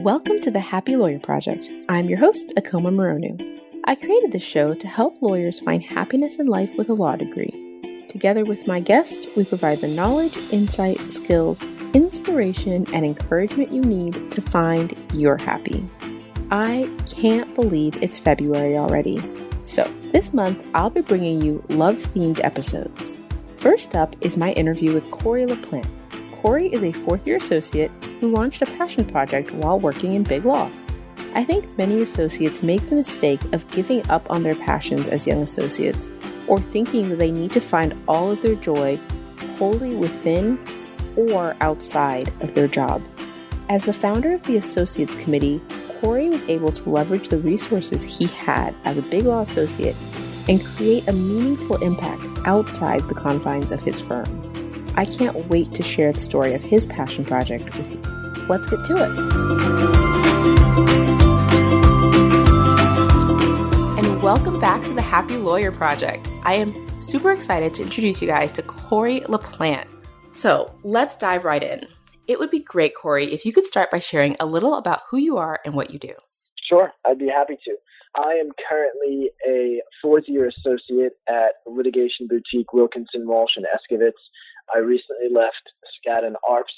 Welcome to the Happy Lawyer Project. I'm your host, Akoma Moronu. I created this show to help lawyers find happiness in life with a law degree. Together with my guest, we provide the knowledge, insight, skills, inspiration, and encouragement you need to find your happy. I can't believe it's February already. So this month, I'll be bringing you love-themed episodes. First up is my interview with Corey Laplante. Corey is a fourth-year associate who launched a passion project while working in big law. I think many associates make the mistake of giving up on their passions as young associates, or thinking that they need to find all of their joy wholly within or outside of their job. As the founder of the Associates Committee, Corey was able to leverage the resources he had as a big law associate and create a meaningful impact outside the confines of his firm. I can't wait to share the story of his passion project with you. Let's get to it. And welcome back to the Happy Lawyer Project. I am super excited to introduce you guys to Corey Laplante. So let's dive right in. It would be great, Corey, if you could start by sharing a little about who you are and what you do. Sure, I'd be happy to. I am currently a fourth-year associate at litigation boutique Wilkinson, Walsh & Escovitz. I recently left Skadden Arps,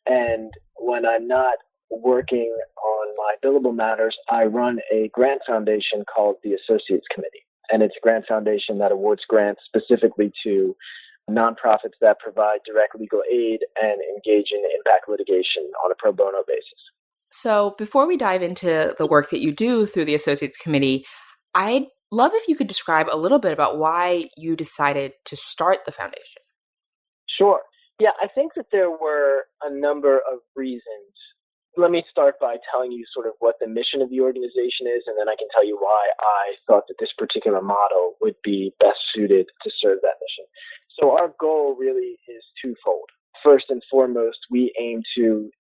and when I'm not working on my billable matters, I run a grant foundation called the Associates Committee, and it's a grant foundation that awards grants specifically to nonprofits that provide direct legal aid and engage in impact litigation on a pro bono basis. So before we dive into the work that you do through the Associates Committee, I'd love if you could describe a little bit about why you decided to start the foundation. Sure. Yeah, I think that there were a number of reasons. Let me start by telling you sort of what the mission of the organization is, and then I can tell you why I thought that this particular model would be best suited to serve that mission. So our goal really is twofold. First and foremost, we aim to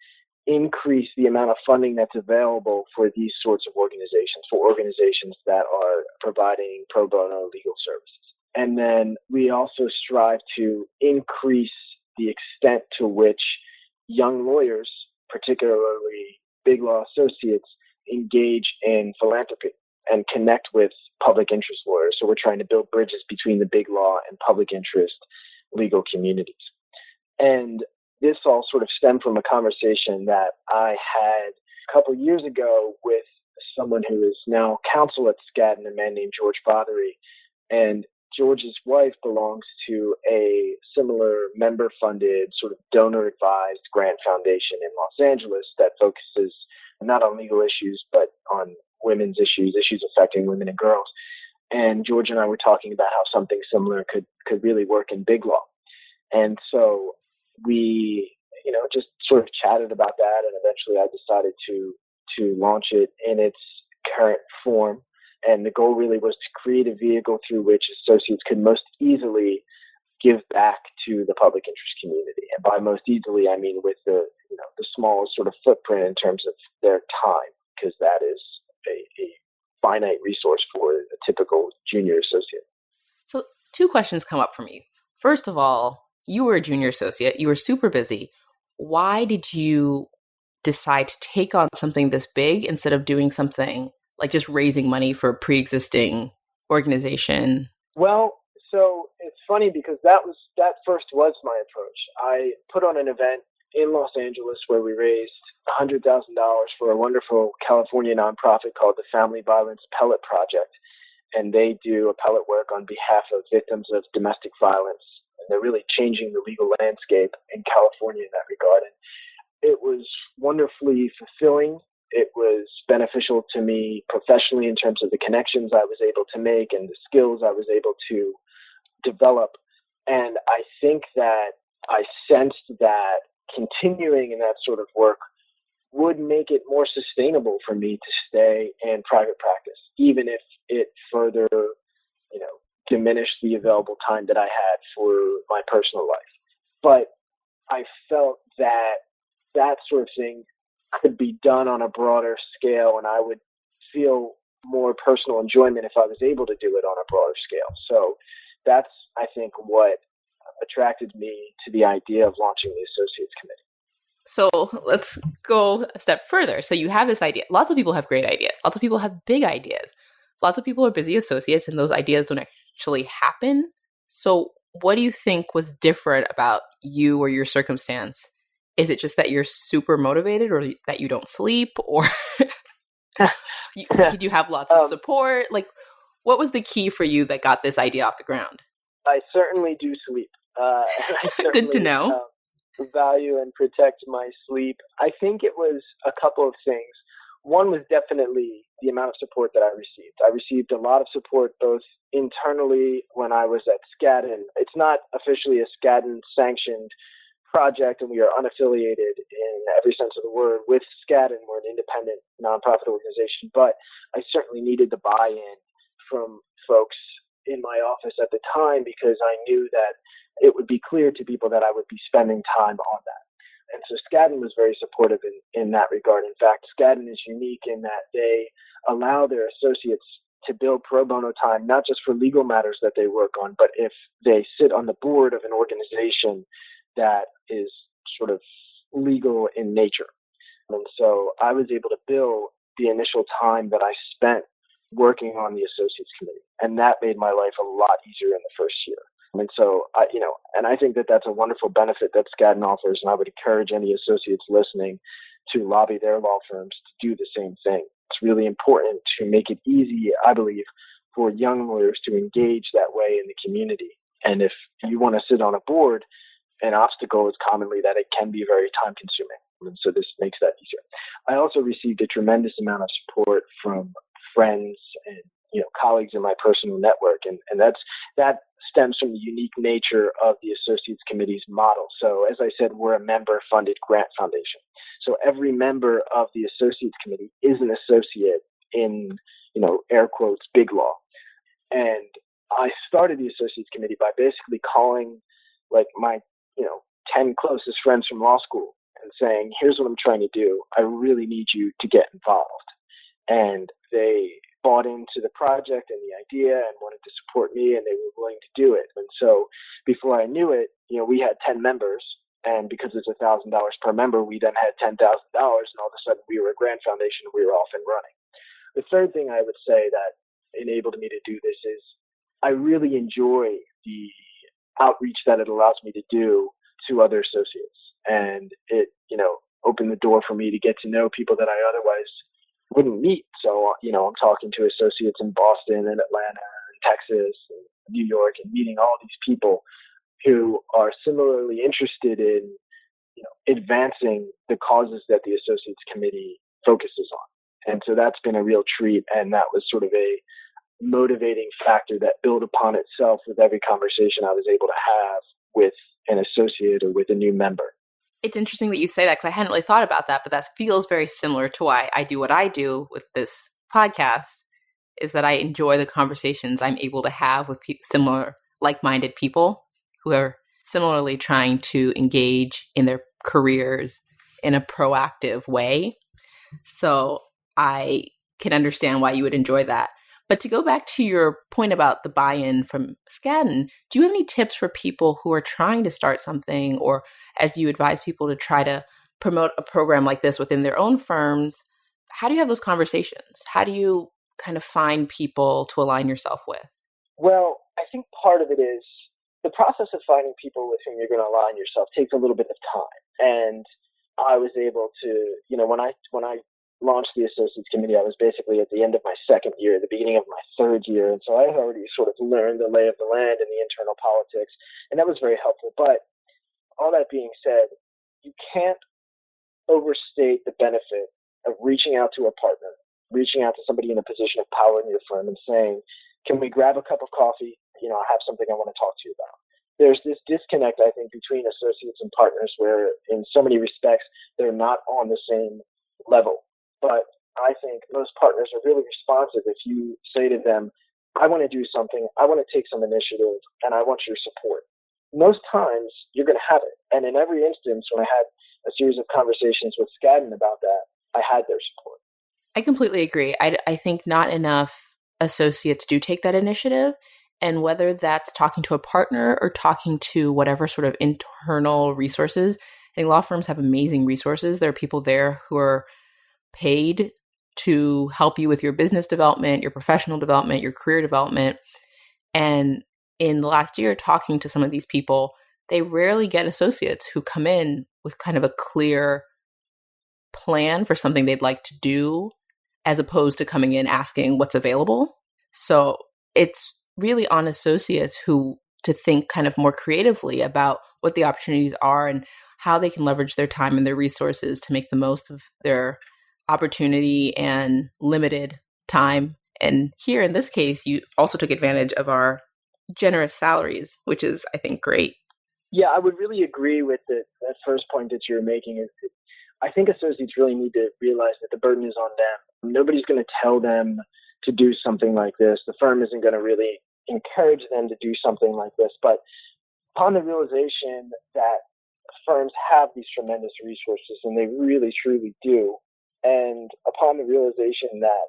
increase the amount of funding that's available for these sorts of organizations, for organizations that are providing pro bono legal services. And then we also strive to increase the extent to which young lawyers, particularly big law associates, engage in philanthropy and connect with public interest lawyers. So we're trying to build bridges between the big law and public interest legal communities. And this all sort of stemmed from a conversation that I had a couple of years ago with someone who is now counsel at Skadden, a man named George Bothery. And George's wife belongs to a similar member-funded, sort of donor-advised grant foundation in Los Angeles that focuses not on legal issues, but on women's issues affecting women and girls. And George and I were talking about how something similar could really work in big law. And so we, just sort of chatted about that, and eventually I decided to launch it in its current form. And the goal really was to create a vehicle through which associates could most easily give back to the public interest community. And by most easily, I mean with the smallest sort of footprint in terms of their time, because that is a finite resource for a typical junior associate. So 2 questions come up for me. First of all, you were a junior associate. You were super busy. Why did you decide to take on something this big instead of doing something like just raising money for a pre-existing organization? Well, so it's funny because that first was my approach. I put on an event in Los Angeles where we raised $100,000 for a wonderful California nonprofit called the Family Violence Appellate Project. And they do appellate work on behalf of victims of domestic violence. And they're really changing the legal landscape in California in that regard. And it was wonderfully fulfilling. It was beneficial to me professionally in terms of the connections I was able to make and the skills I was able to develop. And I think that I sensed that continuing in that sort of work would make it more sustainable for me to stay in private practice, even if it further, diminished the available time that I had for my personal life. But I felt that sort of thing could be done on a broader scale, and I would feel more personal enjoyment if I was able to do it on a broader scale. So that's, I think, what attracted me to the idea of launching the Associates Committee. So let's go a step further. So you have this idea. Lots of people have great ideas. Lots of people have big ideas. Lots of people are busy associates and those ideas don't actually happen. So what do you think was different about you or your circumstance? Is it just that you're super motivated or that you don't sleep or did you have lots of support? Like, what was the key for you that got this idea off the ground? I certainly do sleep. I Good to know. Value and protect my sleep. I think it was a couple of things. One was definitely the amount of support that I received. I received a lot of support both internally when I was at Skadden. It's not officially a Skadden sanctioned project, and we are unaffiliated in every sense of the word with Skadden. We're an independent nonprofit organization, but I certainly needed the buy-in from folks in my office at the time because I knew that it would be clear to people that I would be spending time on that. And so Skadden was very supportive in that regard. In fact, Skadden is unique in that they allow their associates to bill pro bono time, not just for legal matters that they work on, but if they sit on the board of an organization that is sort of legal in nature. And so I was able to bill the initial time that I spent working on the associates committee. And that made my life a lot easier in the first year. And so, I think that that's a wonderful benefit that Skadden offers. And I would encourage any associates listening to lobby their law firms to do the same thing. It's really important to make it easy, I believe, for young lawyers to engage that way in the community. And if you want to sit on a board, an obstacle is commonly that it can be very time consuming. And so this makes that easier. I also received a tremendous amount of support from friends and colleagues in my personal network, and that stems from the unique nature of the Associates Committee's model. So as I said, we're a member-funded grant foundation. So every member of the Associates Committee is an associate in, air quotes, big law. And I started the Associates Committee by basically calling like my 10 closest friends from law school and saying, here's what I'm trying to do. I really need you to get involved. And they bought into the project and the idea and wanted to support me, and they were willing to do it. And so before I knew it, we had 10 members, and because it's $1,000 per member, we then had $10,000, and all of a sudden we were a grant foundation and we were off and running. The third thing I would say that enabled me to do this is I really enjoy the outreach that it allows me to do to other associates. And it, opened the door for me to get to know people that I otherwise wouldn't meet. So, I'm talking to associates in Boston and Atlanta and Texas and New York and meeting all these people who are similarly interested in, advancing the causes that the Associates Committee focuses on. And so that's been a real treat. And that was sort of a motivating factor that built upon itself with every conversation I was able to have with an associate or with a new member. It's interesting that you say that because I hadn't really thought about that, but that feels very similar to why I do what I do with this podcast, is that I enjoy the conversations I'm able to have with similar, like-minded people who are similarly trying to engage in their careers in a proactive way. So I can understand why you would enjoy that. But to go back to your point about the buy-in from Skadden, do you have any tips for people who are trying to start something, or as you advise people to try to promote a program like this within their own firms? How do you have those conversations? How do you kind of find people to align yourself with? Well, I think part of it is the process of finding people with whom you're going to align yourself takes a little bit of time. And I was able to, when I launched the Associates Committee, I was basically at the end of my second year, the beginning of my third year. And so I had already sort of learned the lay of the land and the internal politics. And that was very helpful. But all that being said, you can't overstate the benefit of reaching out to a partner, reaching out to somebody in a position of power in your firm and saying, can we grab a cup of coffee? I have something I want to talk to you about. There's this disconnect, I think, between associates and partners where in so many respects, they're not on the same level. But I think most partners are really responsive if you say to them, I want to do something, I want to take some initiative, and I want your support. Most times, you're going to have it. And in every instance, when I had a series of conversations with Skadden about that, I had their support. I completely agree. I think not enough associates do take that initiative. And whether that's talking to a partner or talking to whatever sort of internal resources think law firms have amazing resources. There are people there who are paid to help you with your business development, your professional development, your career development. And in the last year, talking to some of these people, they rarely get associates who come in with kind of a clear plan for something they'd like to do, as opposed to coming in asking what's available. So it's really on associates who to think kind of more creatively about what the opportunities are and how they can leverage their time and their resources to make the most of their opportunity and limited time. And here in this case, you also took advantage of our generous salaries, which is, I think, great. Yeah, I would really agree with that first point that you're making. I think associates really need to realize that the burden is on them. Nobody's going to tell them to do something like this. The firm isn't going to really encourage them to do something like this. But upon the realization that firms have these tremendous resources, and they really, truly do, and upon the realization that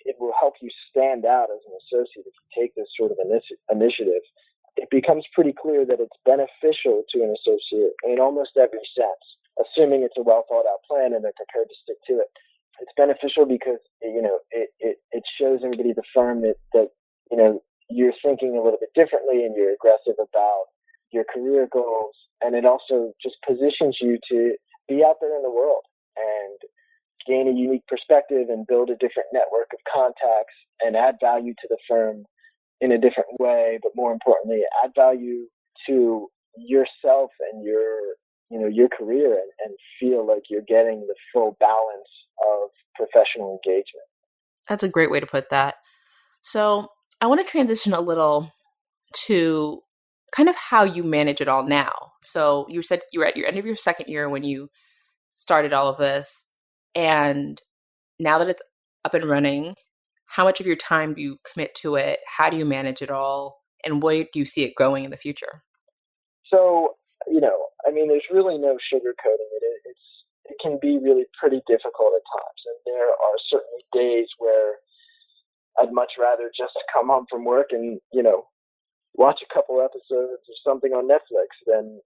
it will help you stand out as an associate if you take this sort of initiative, it becomes pretty clear that it's beneficial to an associate in almost every sense, assuming it's a well thought out plan and they're prepared to stick to it. It's beneficial because it shows everybody at the firm that you're thinking a little bit differently and you're aggressive about your career goals, and it also just positions you to be out there in the world and gain a unique perspective and build a different network of contacts and add value to the firm in a different way, but more importantly, add value to yourself and your career, and feel like you're getting the full balance of professional engagement. That's a great way to put that. So I want to transition a little to kind of how you manage it all now. So you said you were at your end of your second year when you started all of this. And now that it's up and running, how much of your time do you commit to it? How do you manage it all? And where do you see it going in the future? So, there's really no sugarcoating it. It can be really pretty difficult at times. And there are certainly days where I'd much rather just come home from work and, watch a couple episodes of something on Netflix than,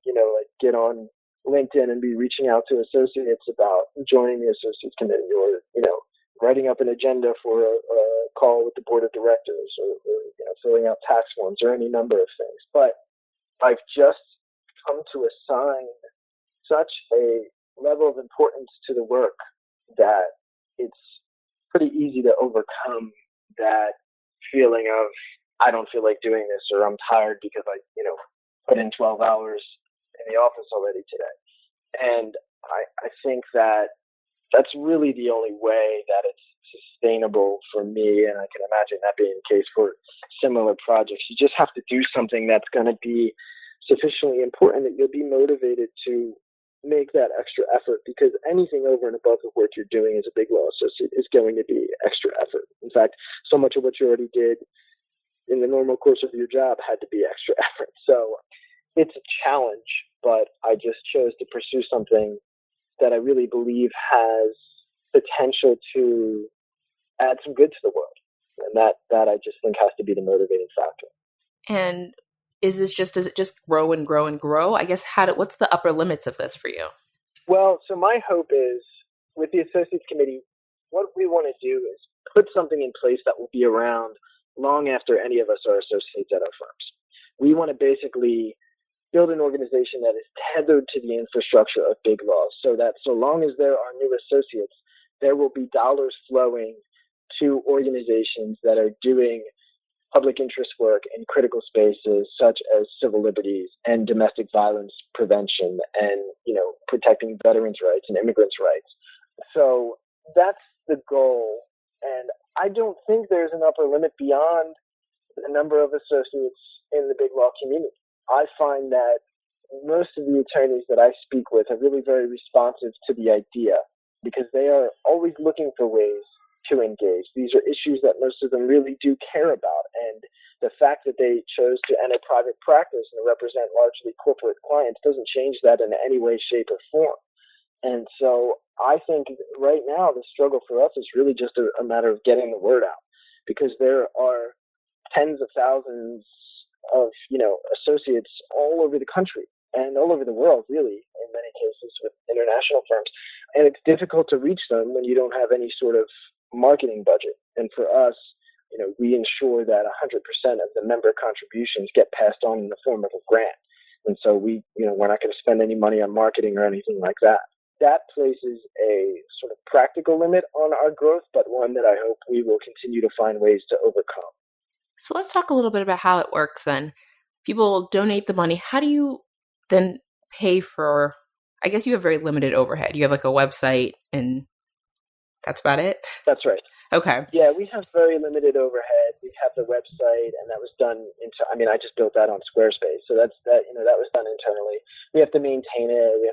get on LinkedIn and be reaching out to associates about joining the associates committee, or, writing up an agenda for a call with the board of directors, or filling out tax forms, or any number of things. But I've just come to assign such a level of importance to the work that it's pretty easy to overcome that feeling of, I don't feel like doing this, or I'm tired because I, put in 12 hours in the office already today. And I think that that's really the only way that it's sustainable for me. And I can imagine that being the case for similar projects. You just have to do something that's going to be sufficiently important that you'll be motivated to make that extra effort, because anything over and above the work you're doing as a big law associate is going to be extra effort. In fact, so much of what you already did in the normal course of your job had to be extra effort. So it's a challenge, but I just chose to pursue something that I really believe has potential to add some good to the world. And that I just think has to be the motivating factor. And does it just grow and grow and grow? I guess what's the upper limits of this for you? Well, so my hope is, with the Associates Committee, what we want to do is put something in place that will be around long after any of us are associates at our firms. We want to basically build an organization that is tethered to the infrastructure of big law, so that so long as there are new associates, there will be dollars flowing to organizations that are doing public interest work in critical spaces such as civil liberties and domestic violence prevention, and protecting veterans' rights and immigrants' rights. So that's the goal, and I don't think there's an upper limit beyond the number of associates in the big law community. I find that most of the attorneys that I speak with are really very responsive to the idea, because they are always looking for ways to engage. These are issues that most of them really do care about. And the fact that they chose to enter private practice and represent largely corporate clients doesn't change that in any way, shape, or form. And so I think right now the struggle for us is really just a matter of getting the word out, because there are tens of thousands of associates all over the country, and all over the world, really, in many cases with international firms. And it's difficult to reach them when you don't have any sort of marketing budget. And for us, we ensure that 100% of the member contributions get passed on in the form of a grant. And so we're not going to spend any money on marketing or anything like that. That places a sort of practical limit on our growth, but one that I hope we will continue to find ways to overcome. So let's talk a little bit about how it works then. People donate the money. How do you then pay for, I guess you have very limited overhead. You have like a website and that's about it? That's right. Okay. Yeah, we have very limited overhead. We have the website, and that was done I just built that on Squarespace. So that was done internally. We have to maintain it. We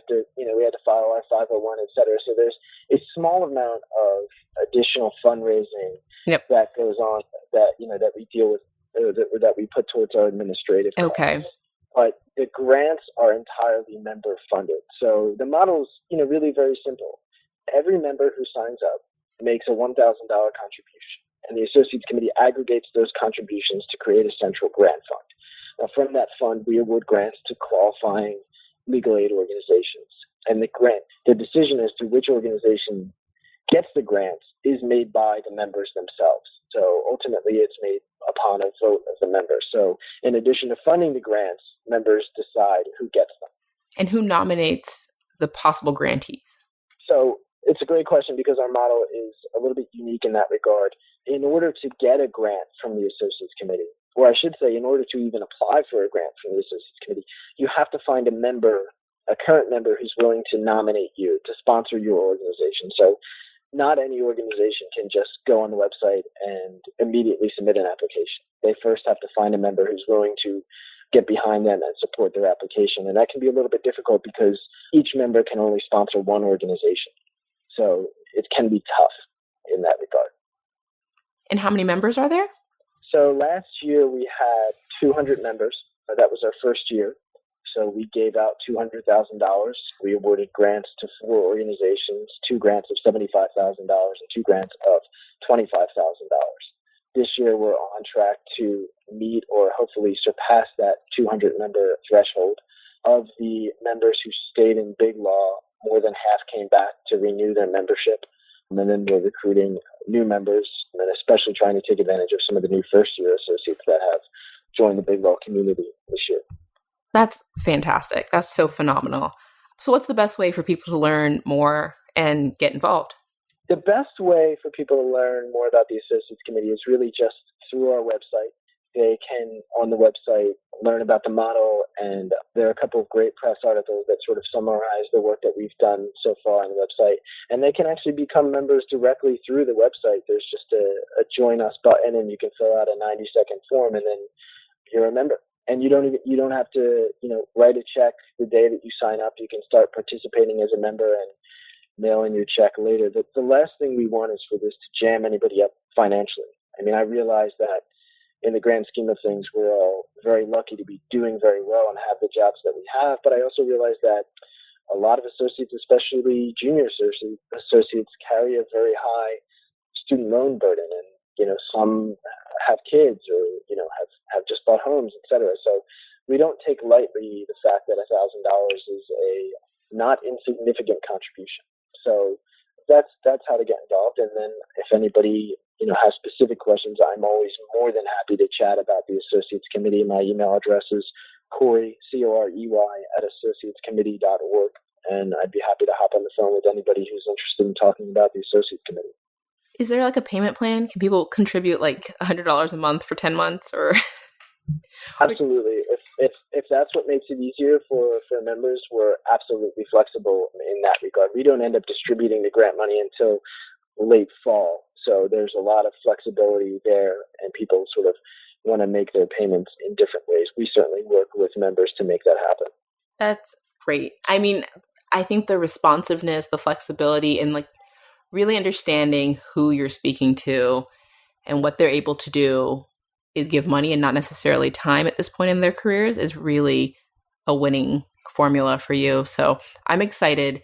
had to file our 501, et cetera. So there's a small amount of additional fundraising that goes on that we deal with, that we put towards our administrative costs. Okay. But the grants are entirely member funded. So the model is, really very simple. Every member who signs up makes a $1,000 contribution, and the Associates Committee aggregates those contributions to create a central grant fund. Now, from that fund, we award grants to qualifying legal aid organizations. And the decision as to which organization gets the grants is made by the members themselves. So ultimately, it's made upon a vote of the members. So in addition to funding the grants, members decide who gets them. And who nominates the possible grantees? So it's a great question because our model is a little bit unique in that regard. In order to get a grant from the Associates Committee, or I should say, in order to even apply for a grant from the Associates Committee, you have to find a current member who's willing to nominate you to sponsor your organization. So not any organization can just go on the website and immediately submit an application. They first have to find a member who's willing to get behind them and support their application. And that can be a little bit difficult because each member can only sponsor one organization. So it can be tough in that regard. And how many members are there? So last year we had 200 members. That was our first year. So we gave out $200,000. We awarded grants to 4 organizations, 2 grants of $75,000 and 2 grants of $25,000. This year we're on track to meet or hopefully surpass that 200 member threshold. Of the members who stayed in BigLaw, more than half came back to renew their membership. And then we're recruiting new members, and especially trying to take advantage of some of the new first-year associates that have joined the BigLaw community this year. That's fantastic. That's so phenomenal. So what's the best way for people to learn more and get involved? The best way for people to learn more about the Associates Committee is really just through our website. They can, on the website, learn about the model, and there are a couple of great press articles that sort of summarize the work that we've done so far on the website. And they can actually become members directly through the website. There's just a Join Us button, and you can fill out a 90-second form, and then you're a member. And you don't have to write a check the day that you sign up. You can start participating as a member and mail in your check later. The last thing we want is for this to jam anybody up financially. I mean, I realize that in the grand scheme of things, we're all very lucky to be doing very well and have the jobs that we have. But I also realize that a lot of associates, especially junior associates, carry a very high student loan burden. And, some have kids or, have just bought homes, et cetera. So we don't take lightly the fact that $1,000 is a not insignificant contribution. So that's how to get involved. And then if anybody has specific questions, I'm always more than happy to chat about the Associates Committee. My email address is Corey, C-O-R-E-Y, @associatescommittee.org. And I'd be happy to hop on the phone with anybody who's interested in talking about the Associates Committee. Is there like a payment plan? Can people contribute like $100 a month for 10 months or? Absolutely. If that's what makes it easier for members, we're absolutely flexible in that regard. We don't end up distributing the grant money until late fall. So there's a lot of flexibility there, and people sort of want to make their payments in different ways. We certainly work with members to make that happen. That's great. I mean, I think the responsiveness, the flexibility, and like really understanding who you're speaking to and what they're able to do is give money and not necessarily time at this point in their careers is really a winning formula for you. So I'm excited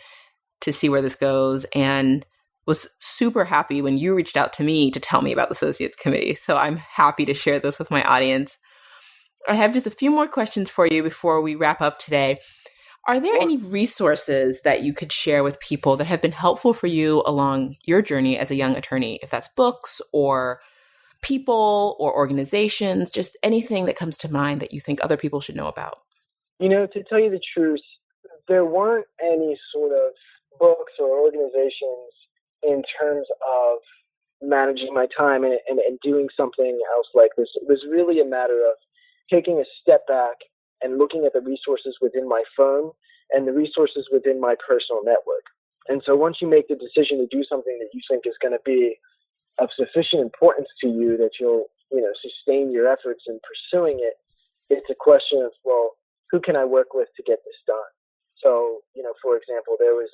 to see where this goes, and was super happy when you reached out to me to tell me about the Associates Committee. So I'm happy to share this with my audience. I have just a few more questions for you before we wrap up today. Are there any resources that you could share with people that have been helpful for you along your journey as a young attorney? If that's books or people or organizations, just anything that comes to mind that you think other people should know about? To tell you the truth, there weren't any sort of books or organizations in terms of managing my time and doing something else like this. It was really a matter of taking a step back and looking at the resources within my firm and the resources within my personal network. And so once you make the decision to do something that you think is going to be of sufficient importance to you that you'll, sustain your efforts in pursuing it, it's a question of, well, who can I work with to get this done? So, for example, there was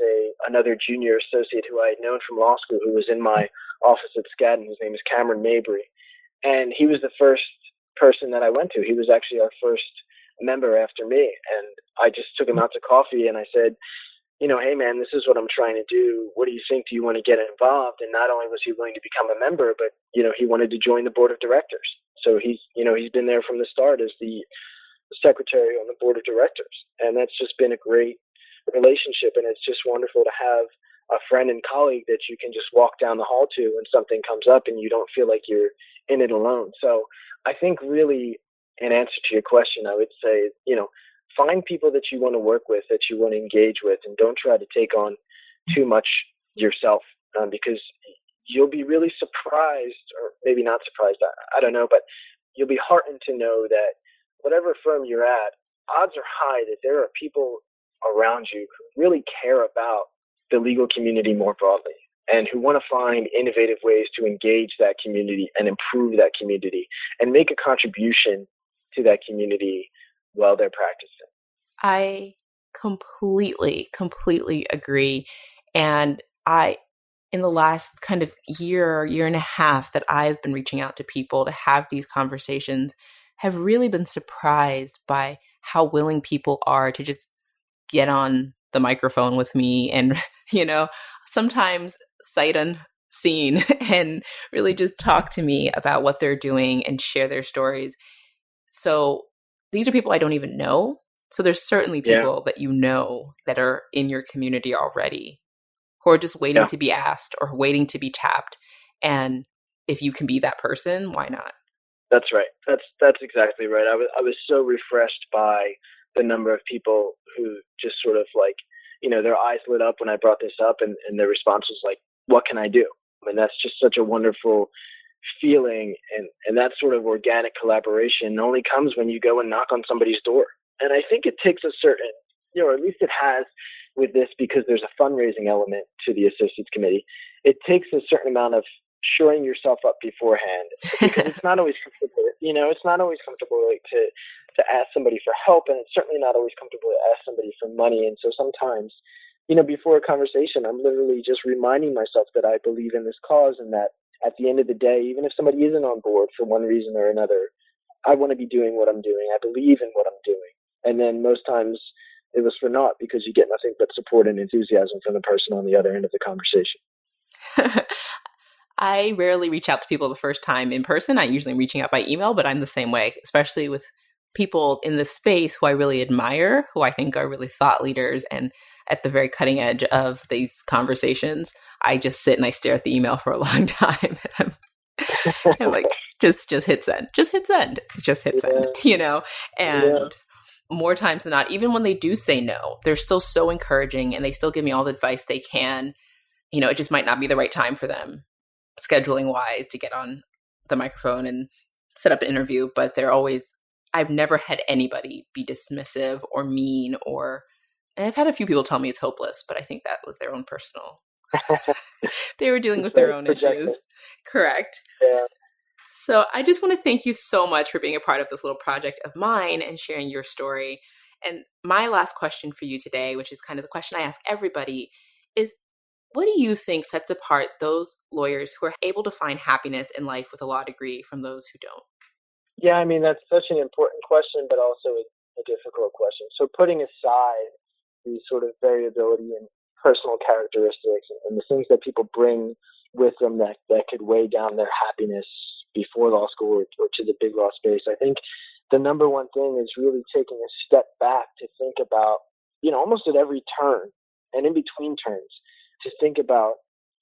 another junior associate who I had known from law school who was in my office at Skadden. His name is Cameron Mabry. And he was the first person that I went to. He was actually our first member after me. And I just took him out to coffee and I said, hey man, this is what I'm trying to do. What do you think? Do you want to get involved? And not only was he willing to become a member, but, he wanted to join the board of directors. So he's been there from the start as the secretary on the board of directors. And that's just been a great relationship. And it's just wonderful to have a friend and colleague that you can just walk down the hall to when something comes up and you don't feel like you're in it alone. So I think really, in answer to your question, I would say, find people that you want to work with, that you want to engage with, and don't try to take on too much yourself, because you'll be really surprised, or maybe not surprised, I don't know, but you'll be heartened to know that whatever firm you're at, odds are high that there are people around you who really care about the legal community more broadly and who want to find innovative ways to engage that community and improve that community and make a contribution to that community while they're practicing. I completely agree. And in the last kind of year and a half that I've been reaching out to people to have these conversations, have really been surprised by how willing people are to just get on the microphone with me and, sometimes sight unseen and really just talk to me about what they're doing and share their stories. So these are people I don't even know. So there's certainly people that that are in your community already who are just waiting to be asked or waiting to be tapped. And if you can be that person, why not? That's right. That's exactly right. I was so refreshed by the number of people who just sort of like, their eyes lit up when I brought this up and their response was like, what can I do? And that's just such a wonderful feeling. And that sort of organic collaboration only comes when you go and knock on somebody's door. And I think it takes a certain, or at least it has with this, because there's a fundraising element to the Associates Committee. It takes a certain amount of shoring yourself up beforehand, because it's not always comfortable. It's not always comfortable to ask somebody for help, and it's certainly not always comfortable to ask somebody for money. And so sometimes, before a conversation, I'm literally just reminding myself that I believe in this cause, and that at the end of the day, even if somebody isn't on board for one reason or another, I want to be doing what I'm doing. I believe in what I'm doing. And then most times it was for naught, because you get nothing but support and enthusiasm from the person on the other end of the conversation. I rarely reach out to people the first time in person. I usually am reaching out by email, but I'm the same way, especially with people in this space who I really admire, who I think are really thought leaders and at the very cutting edge of these conversations. I just sit and I stare at the email for a long time. I'm like, just hit send, just hit send, and more times than not, even when they do say no, they're still so encouraging and they still give me all the advice they can. It just might not be the right time for them, scheduling wise, to get on the microphone and set up an interview, but I've never had anybody be dismissive or mean, and I've had a few people tell me it's hopeless, but I think that was their own personal, they were dealing with their own issues. Correct. Yeah. So I just want to thank you so much for being a part of this little project of mine and sharing your story. And my last question for you today, which is kind of the question I ask everybody, is what do you think sets apart those lawyers who are able to find happiness in life with a law degree from those who don't? Yeah, I mean, that's such an important question, but also a difficult question. So putting aside the sort of variability in personal characteristics and the things that people bring with them that could weigh down their happiness before law school or to the big law space, I think the number one thing is really taking a step back to think about almost at every turn and in between turns, to think about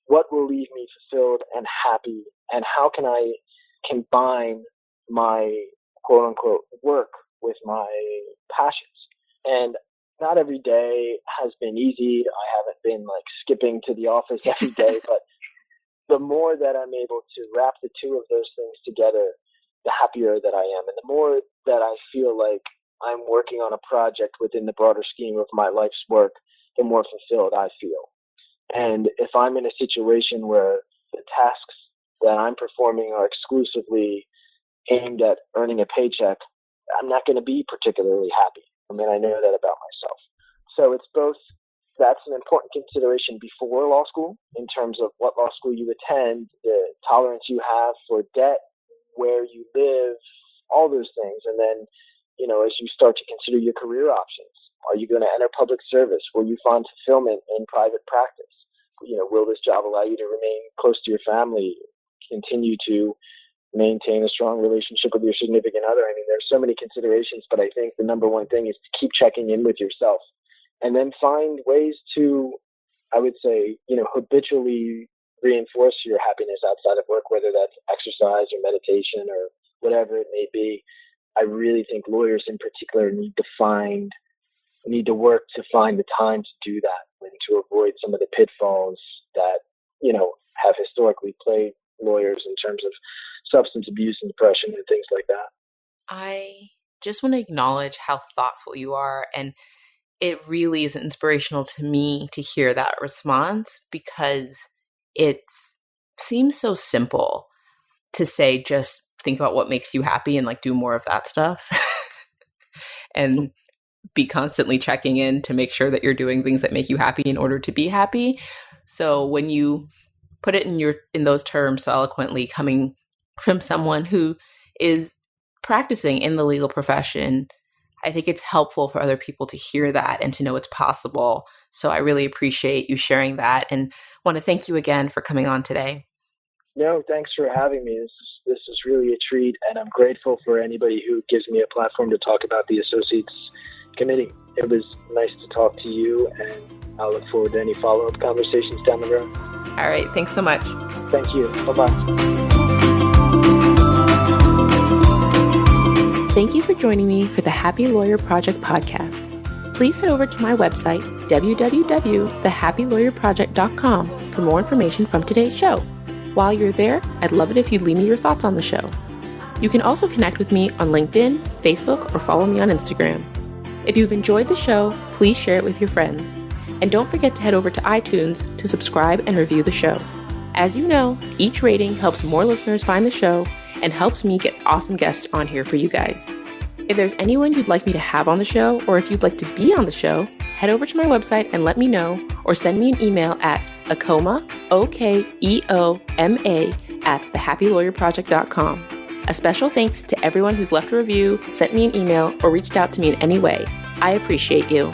what will leave me fulfilled and happy, and how can I combine my quote unquote work with my passions. And not every day has been easy. I haven't been like skipping to the office every day, but the more that I'm able to wrap the two of those things together, the happier that I am. And the more that I feel like I'm working on a project within the broader scheme of my life's work, the more fulfilled I feel. And if I'm in a situation where the tasks that I'm performing are exclusively aimed at earning a paycheck, I'm not going to be particularly happy. I mean, I know that about myself. So it's both, that's an important consideration before law school in terms of what law school you attend, the tolerance you have for debt, where you live, all those things. And then, as you start to consider your career options, are you going to enter public service? Will you find fulfillment in private practice? Will this job allow you to remain close to your family, continue to maintain a strong relationship with your significant other? I mean, there's so many considerations, but I think the number one thing is to keep checking in with yourself, and then find ways to, I would say, habitually reinforce your happiness outside of work, whether that's exercise or meditation or whatever it may be. I really think lawyers in particular need to work to find the time to do that and to avoid some of the pitfalls that, have historically plagued lawyers in terms of substance abuse and depression and things like that. I just want to acknowledge how thoughtful you are, and it really is inspirational to me to hear that response, because it seems so simple to say, just think about what makes you happy and like do more of that stuff and be constantly checking in to make sure that you're doing things that make you happy in order to be happy. So when you put it in those terms so eloquently, coming from someone who is practicing in the legal profession, I think it's helpful for other people to hear that and to know it's possible. So I really appreciate you sharing that, and want to thank you again for coming on today. No, thanks for having me. This is really a treat, and I'm grateful for anybody who gives me a platform to talk about the Associates Committee. It was nice to talk to you, and I'll look forward to any follow-up conversations down the road. All right. Thanks so much. Thank you. Bye-bye. Thank you for joining me for the Happy Lawyer Project podcast. Please head over to my website, www.thehappylawyerproject.com, for more information from today's show. While you're there, I'd love it if you'd leave me your thoughts on the show. You can also connect with me on LinkedIn, Facebook, or follow me on Instagram. If you've enjoyed the show, please share it with your friends. And don't forget to head over to iTunes to subscribe and review the show. As you know, each rating helps more listeners find the show and helps me get awesome guests on here for you guys. If there's anyone you'd like me to have on the show, or if you'd like to be on the show, head over to my website and let me know, or send me an email at Okoma, OKEOMA, at thehappylawyerproject.com. A special thanks to everyone who's left a review, sent me an email, or reached out to me in any way. I appreciate you.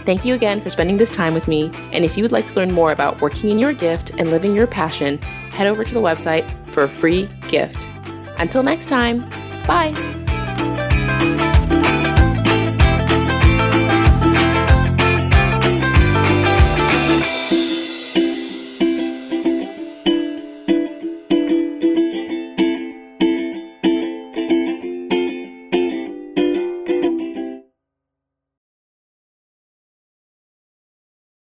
Thank you again for spending this time with me, and if you would like to learn more about working in your gift and living your passion, head over to the website for a free gift. Until next time, bye!